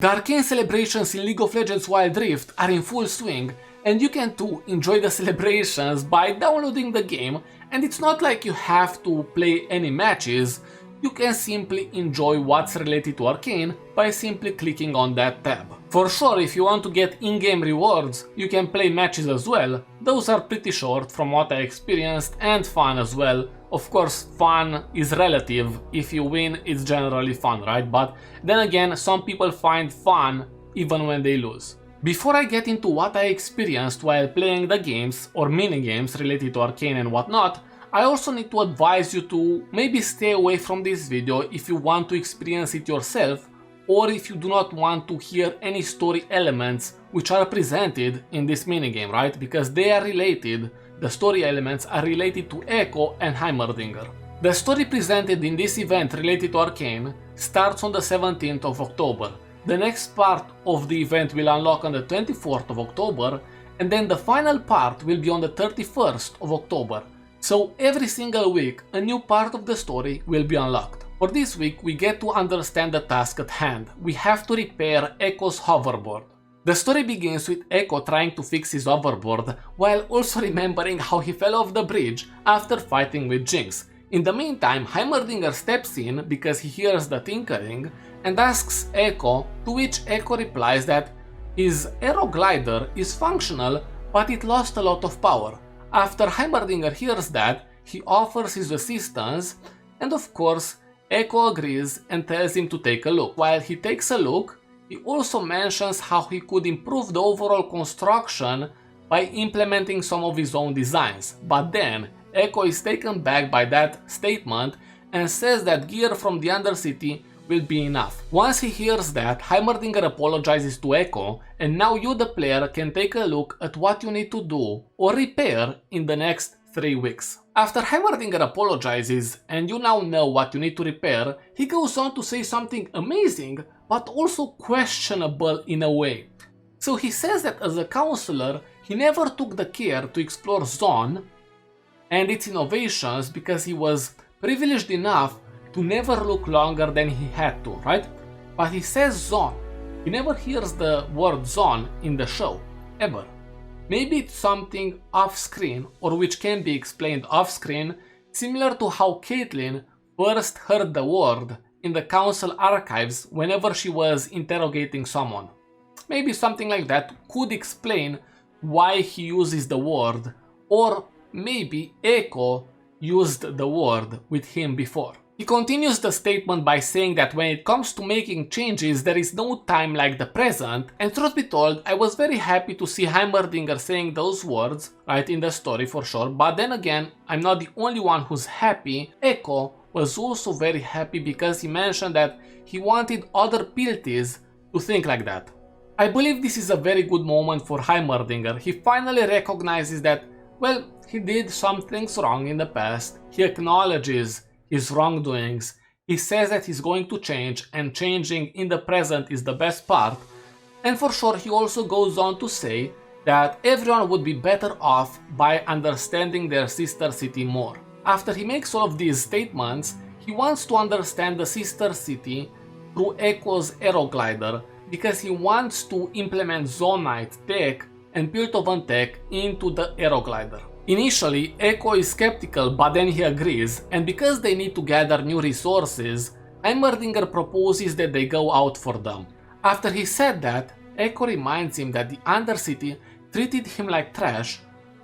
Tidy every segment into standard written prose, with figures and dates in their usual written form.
The Arcane celebrations in League of Legends Wild Rift are in full swing, and you can too enjoy the celebrations by downloading the game, and it's not like you have to play any matches, you can simply enjoy what's related to Arcane by simply clicking on that tab. For sure, if you want to get in-game rewards, you can play matches as well. Those are pretty short from what I experienced and fun as well. Of course, fun is relative. If you win, it's generally fun, right? But then again, some people find fun even when they lose. Before I get into what I experienced while playing the games or mini-games related to Arcane and whatnot, I also need to advise you to maybe stay away from this video if you want to experience it yourself, or if you do not want to hear any story elements which are presented in this minigame, right? Because they are related, the story elements are related to Ekko and Heimerdinger. The story presented in this event related to Arcane starts on the 17th of October. The next part of the event will unlock on the 24th of October, and then the final part will be on the 31st of October. So every single week, a new part of the story will be unlocked. For this week, we get to understand the task at hand. We have to repair Ekko's hoverboard. The story begins with Ekko trying to fix his hoverboard, while also remembering how he fell off the bridge after fighting with Jinx. In the meantime, Heimerdinger steps in because he hears the tinkering and asks Ekko, to which Ekko replies that his aero glider is functional, but it lost a lot of power. After Heimerdinger hears that, he offers his assistance, and of course, Ekko agrees and tells him to take a look. While he takes a look, he also mentions how he could improve the overall construction by implementing some of his own designs. But then, Ekko is taken back by that statement and says that gear from the Undercity will be enough. Once he hears that, Heimerdinger apologizes to Ekko, and now you, the player, can take a look at what you need to do or repair in the next 3 weeks. After Heimerdinger apologizes and you now know what you need to repair, he goes on to say something amazing but also questionable in a way. So he says that as a counselor, he never took the care to explore Zone and its innovations because he was privileged enough to never look longer than he had to, right? But he says Zone. He never hears the word Zone in the show, ever. Maybe it's something off-screen, or which can be explained off-screen, similar to how Caitlyn first heard the word in the council archives whenever she was interrogating someone. Maybe something like that could explain why he uses the word, or maybe Ekko used the word with him before. He continues the statement by saying that when it comes to making changes, there is no time like the present, and truth be told, I was very happy to see Heimerdinger saying those words, right, in the story for sure, but then again, I'm not the only one who's happy. Ekko was also very happy because he mentioned that he wanted other Pilties to think like that. I believe this is a very good moment for Heimerdinger. He finally recognizes that, well, he did some things wrong in the past, he acknowledges his wrongdoings, he says that he's going to change, and changing in the present is the best part, and for sure he also goes on to say that everyone would be better off by understanding their sister city more. After he makes all of these statements, he wants to understand the sister city through Ekko's aero glider, because he wants to implement Zonite tech and Piltover tech into the aero glider. Initially, Ekko is skeptical, but then he agrees, and because they need to gather new resources, Heimerdinger proposes that they go out for them. After he said that, Ekko reminds him that the Undercity treated him like trash,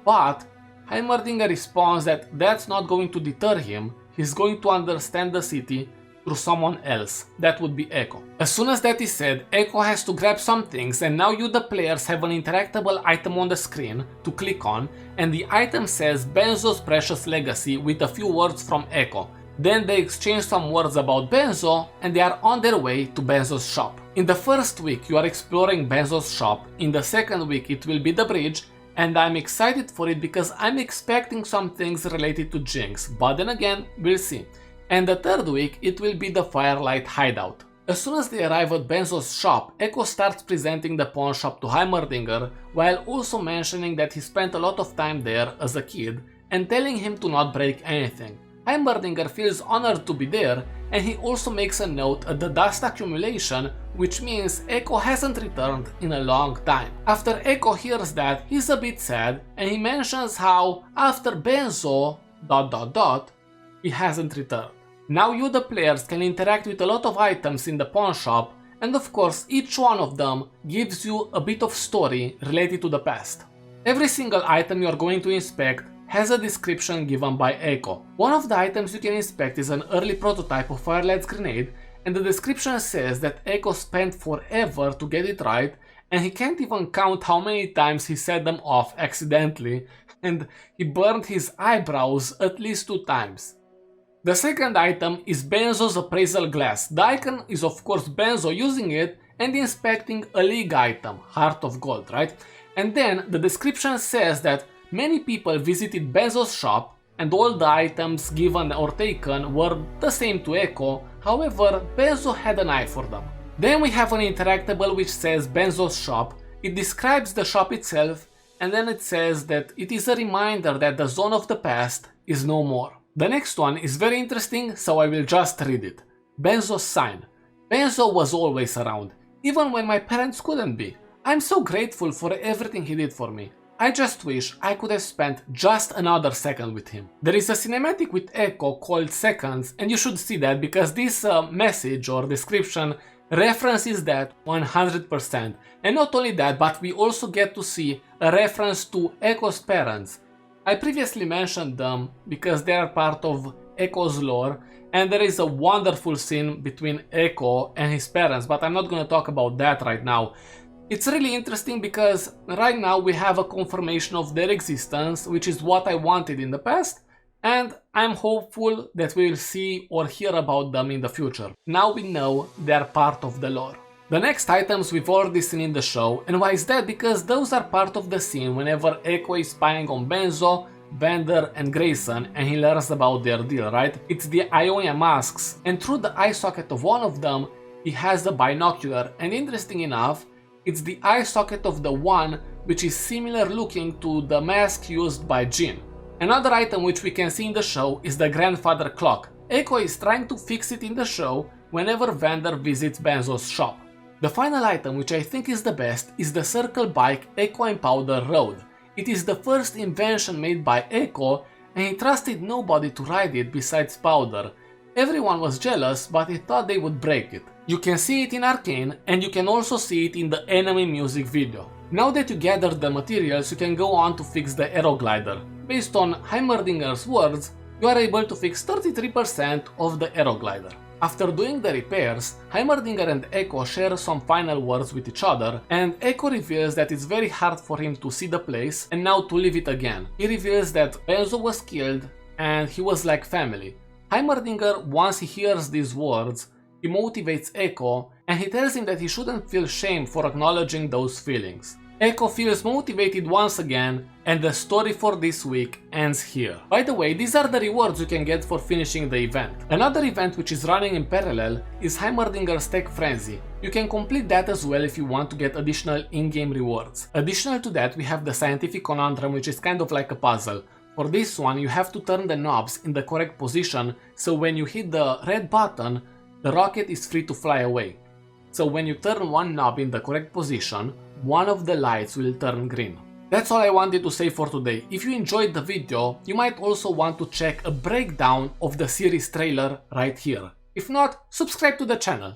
but Heimerdinger responds that that's not going to deter him, he's going to understand the city through someone else. That would be Ekko. As soon as that is said, Ekko has to grab some things, and now you, the players, have an interactable item on the screen to click on, and the item says Benzo's Precious Legacy with a few words from Ekko. Then they exchange some words about Benzo, and they are on their way to Benzo's shop. In the first week you are exploring Benzo's shop, in the second week it will be the bridge, and I'm excited for it because I'm expecting some things related to Jinx, but then again, we'll see. And the third week it will be the Firelight hideout. As soon as they arrive at Benzo's shop, Ekko starts presenting the pawn shop to Heimerdinger, while also mentioning that he spent a lot of time there as a kid and telling him to not break anything. Heimerdinger feels honored to be there, and he also makes a note at the dust accumulation, which means Ekko hasn't returned in a long time. After Ekko hears that, he's a bit sad, and he mentions how after Benzo ... he hasn't returned. Now you the players can interact with a lot of items in the pawn shop, and of course each one of them gives you a bit of story related to the past. Every single item you are going to inspect has a description given by Ekko. One of the items you can inspect is an early prototype of Firelights Grenade, and the description says that Ekko spent forever to get it right, and he can't even count how many times he set them off accidentally, and he burned his eyebrows at least 2 times. The second item is Benzo's appraisal glass. The icon is of course Benzo using it and inspecting a league item, Heart of Gold, right? And then the description says that many people visited Benzo's shop and all the items given or taken were the same to Ekko, however Benzo had an eye for them. Then we have an interactable which says Benzo's shop. It describes the shop itself, and then it says that it is a reminder that the zone of the past is no more. The next one is very interesting, so I will just read it. Benzo's sign. Benzo was always around, even when my parents couldn't be. I'm so grateful for everything he did for me. I just wish I could have spent just another second with him. There is a cinematic with Ekko called Seconds, and you should see that because this message or description references that 100%. And not only that, but we also get to see a reference to Ekko's parents. I previously mentioned them because they are part of Ekko's lore, and there is a wonderful scene between Ekko and his parents, but I'm not going to talk about that right now. It's really interesting because right now we have a confirmation of their existence, which is what I wanted in the past, and I'm hopeful that we will see or hear about them in the future. Now we know they are part of the lore. The next items we've already seen in the show, and why is that? Because those are part of the scene whenever Ekko is spying on Benzo, Bender and Grayson and he learns about their deal, right? It's the Ionia masks, and through the eye socket of one of them he has the binocular, and interesting enough, it's the eye socket of the one which is similar looking to the mask used by Jin. Another item which we can see in the show is the grandfather clock. Ekko is trying to fix it in the show whenever Vander visits Benzo's shop. The final item, which I think is the best, is the circle bike Ekko and Powder rode. It is the first invention made by Ekko, and he trusted nobody to ride it besides Powder. Everyone was jealous, but he thought they would break it. You can see it in Arcane, and you can also see it in the enemy music video. Now that you gathered the materials, you can go on to fix the Aero Glider. Based on Heimerdinger's words, you are able to fix 33% of the Aero Glider. After doing the repairs, Heimerdinger and Ekko share some final words with each other, and Ekko reveals that it's very hard for him to see the place and now to leave it again. He reveals that Benzo was killed and he was like family. Heimerdinger, once he hears these words, he motivates Ekko and he tells him that he shouldn't feel shame for acknowledging those feelings. Ekko feels motivated once again, and the story for this week ends here. By the way, these are the rewards you can get for finishing the event. Another event which is running in parallel is Heimerdinger's Tech Frenzy. You can complete that as well if you want to get additional in-game rewards. Additional to that, we have the Scientific Conundrum, which is kind of like a puzzle. For this one, you have to turn the knobs in the correct position, so when you hit the red button, the rocket is free to fly away. So when you turn one knob in the correct position, one of the lights will turn green. That's all I wanted to say for today. If you enjoyed the video, you might also want to check a breakdown of the series trailer right here. If not, subscribe to the channel.